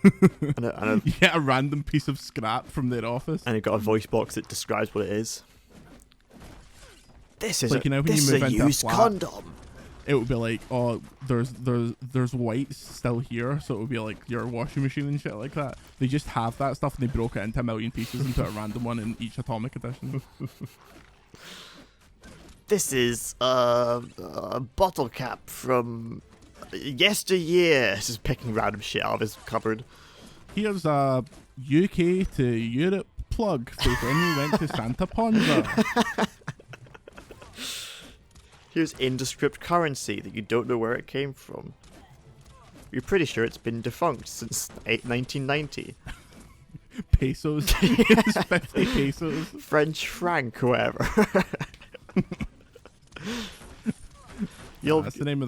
and you get a random piece of scrap from their office. And you've got a voice box that describes what it is. This is like, a used condom. It would be like, oh, there's whites still here, so it would be like your washing machine and shit like that. They just have that stuff and they broke it into a million pieces and put a random one in each Atomic Edition. This is a bottle cap from yesteryear. Just picking random shit out of his cupboard. Here's a UK to Europe plug for when we went to Santa Ponza. Here's indescript currency that you don't know where it came from. You're pretty sure it's been defunct since 1990. Pesos. 50 pesos. French franc, whoever. That's the name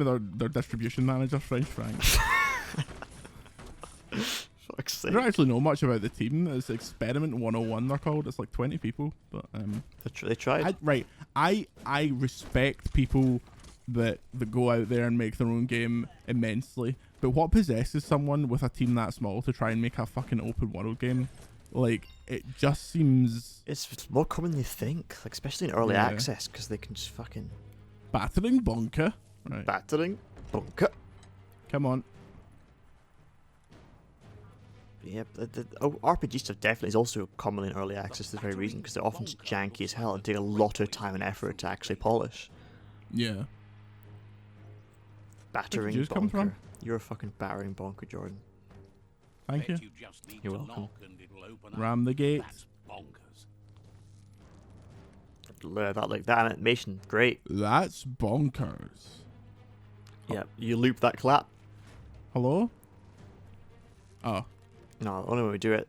of their distribution manager, French franc. Fuck's sake. I don't actually know much about the team. It's Experiment 101 they're called. It's like 20 people, but they tried. I respect people that go out there and make their own game immensely. But what possesses someone with a team that small to try and make a fucking open world game? Like, it just seems It's more common than you think, like especially in early Yeah. access, because they can just fucking battering bonker. Right, battering bunker. come on. Yeah, RPG stuff definitely is also common in early access for the very reason, because they're often just janky as hell and take a lot of time and effort to actually polish. Yeah. Battering yours come from? bonker. You're a fucking battering bonker, Jordan. Thank you. You're welcome. Ram the gate. That's bonkers. That animation, great. That's bonkers. Yeah, you loop that clap. Hello? Oh. No, the only way we do it.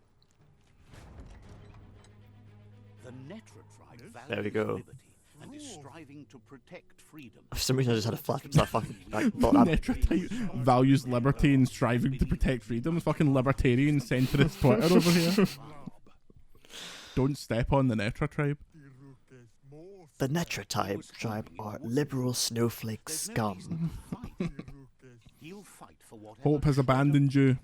The Netra tribe There we values go. liberty and is striving to protect freedom. For some reason, I just had a flash. That fucking like, thought that. Netra type values liberty and striving to protect freedom. Fucking libertarian centrist Twitter over here. Don't step on the Netra tribe. The Netra tribe are liberal snowflake scum. He'll fight for whatever Hope has abandoned you.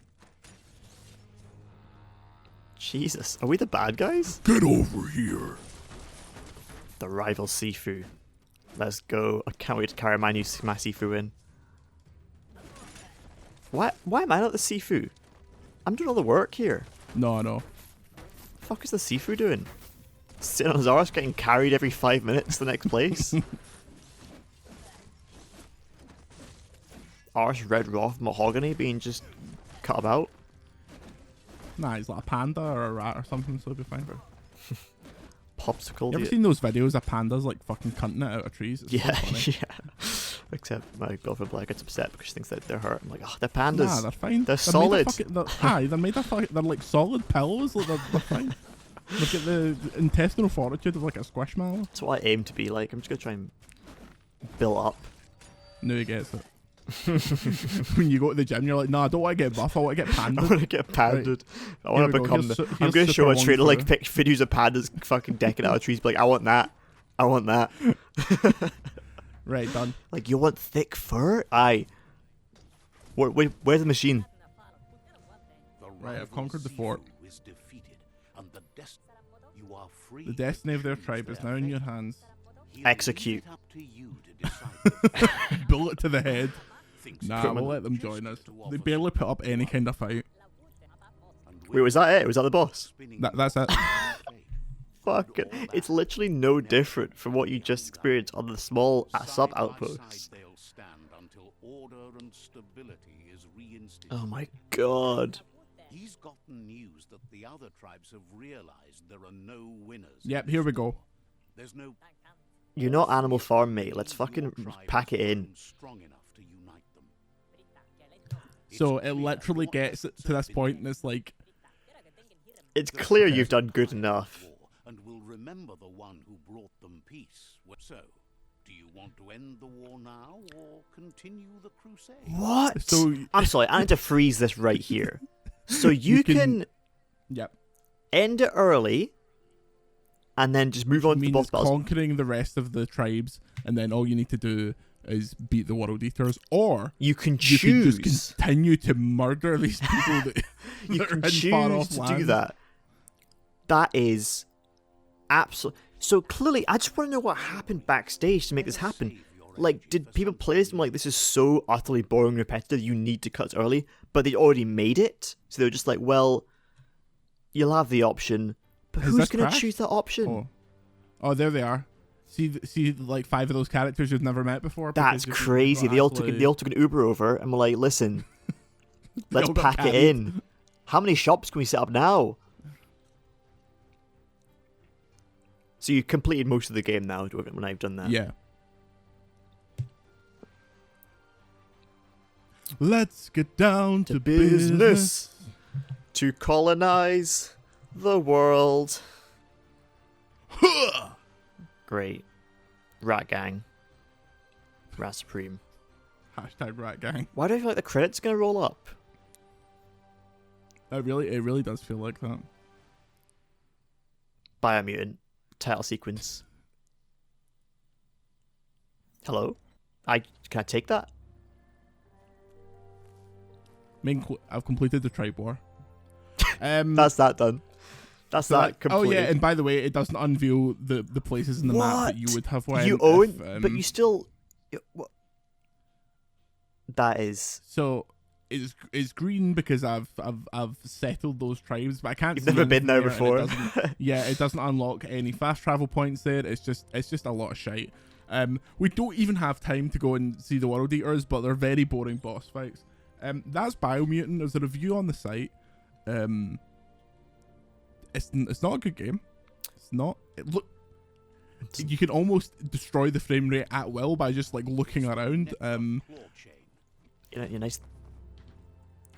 Jesus, are we the bad guys? Get over here. The rival Sifu. Let's go. I can't wait to carry my Sifu in. Why am I not the Sifu? I'm doing all the work here. No. The fuck is the Sifu doing? Sitting on his arse getting carried every 5 minutes to the next place? Arse red raw mahogany being just cut about? Nah, he's like a panda or a rat or something, so it'll be fine. Popsicle. You ever seen those videos of pandas like fucking cunting it out of trees? It's Yeah, so funny. yeah. Except my girlfriend Blair gets upset because she thinks that they're hurt. I'm like, oh, they're pandas. Nah, they're fine. They're solid. They're made of they're like solid pillows. Like they're fine. Look at the intestinal fortitude of like a squishmallow. That's what I aim to be like. I'm just gonna try and build up. No, he gets it. When you go to the gym, you're like, nah, I don't want to get buff. I want to get I pandas. want to get panded. I want to become the. I'm Here's gonna show a Super trainer Wong like pick videos of pandas fucking decking out of trees. Be like, I want that. I want that. Right, done. Like, you want thick fur? Aye. Where's the machine? Right, I've conquered the fort. Is defeated, and you are free The destiny of their tribe is now in your hands. He'll Execute. leave it up to you to decide. Bullet to the head. Thinks Nah, Put 'em we'll in- let them join us. They barely put up any kind of fight. Wait, was that it? Was that the boss? That's it. Fuck it. It's literally no different from what you just experienced on the small sub outposts. They'll stand until order and stability is reinstated. Oh my god. He's gotten news that the other tribes have realized there are no winners. Yep, here we go. There's no You're not Animal Farm, mate. Let's fucking pack it in. strong enough to unite them. So it literally gets to this point and it's like, It's clear you've done good enough. And will remember the one who brought them peace. So, do you want to end the war now or continue the crusade? What? So- I'm sorry, I need to freeze this right here. So you can yep. end it early and then just move on to the Means boss battles. conquering the rest of the tribes, and then all you need to do is beat the World Eaters, or You can you choose. can just continue to murder these people that, You that can are in far off choose to do lands. that. That is absolutely. So clearly, I just want to know what happened backstage to make this happen. Like, did people play this and like, this is so utterly boring and repetitive, you need to cut early, but they already made it? So they were just like, well, you'll have the option, but Has who's this going to crashed? choose that option? Oh, there they are. See, like 5 of those characters you've never met before. That's because you've crazy. not They all took actually- an Uber over and were like, listen, let's all got pack it carried. in. How many shops can we set up now? So you completed most of the game now when I've done that. Yeah. Let's get down to business. To colonize the world. Great. Rat Gang. Rat Supreme. Hashtag rat gang. Why do I feel like the credits gonna roll up? It really does feel like that. Biomutant. Title sequence. Hello? Can I take that? I've completed the tribe war. That's that done. That's So that completely. Oh yeah, and by the way, it doesn't unveil the places in the map that you would have went. You own, but you still. What? That is. So it's green because I've settled those tribes, but I can't. You've see never been there anything yet, before. it doesn't unlock any fast travel points there. It's just a lot of shite. We don't even have time to go and see the World Eaters, but they're very boring boss fights. That's Biomutant. There's a review on the site. It's not a good game. It's not. You can almost destroy the frame rate at will by just like looking around. You're nice.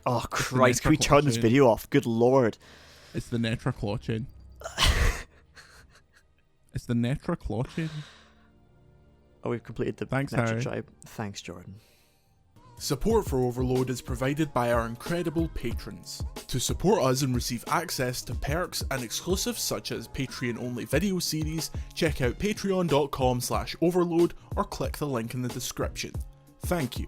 Oh Christ! Can we turn this video off? Good lord! It's the Netra claw chain. It's the Netra claw chain. Oh, we've completed the Thanks, Netra Harry. tribe. Thanks, Jordan. Support for Overlode is provided by our incredible patrons. To support us and receive access to perks and exclusives such as Patreon-only video series, check out patreon.com/overload or click the link in the description. Thank you.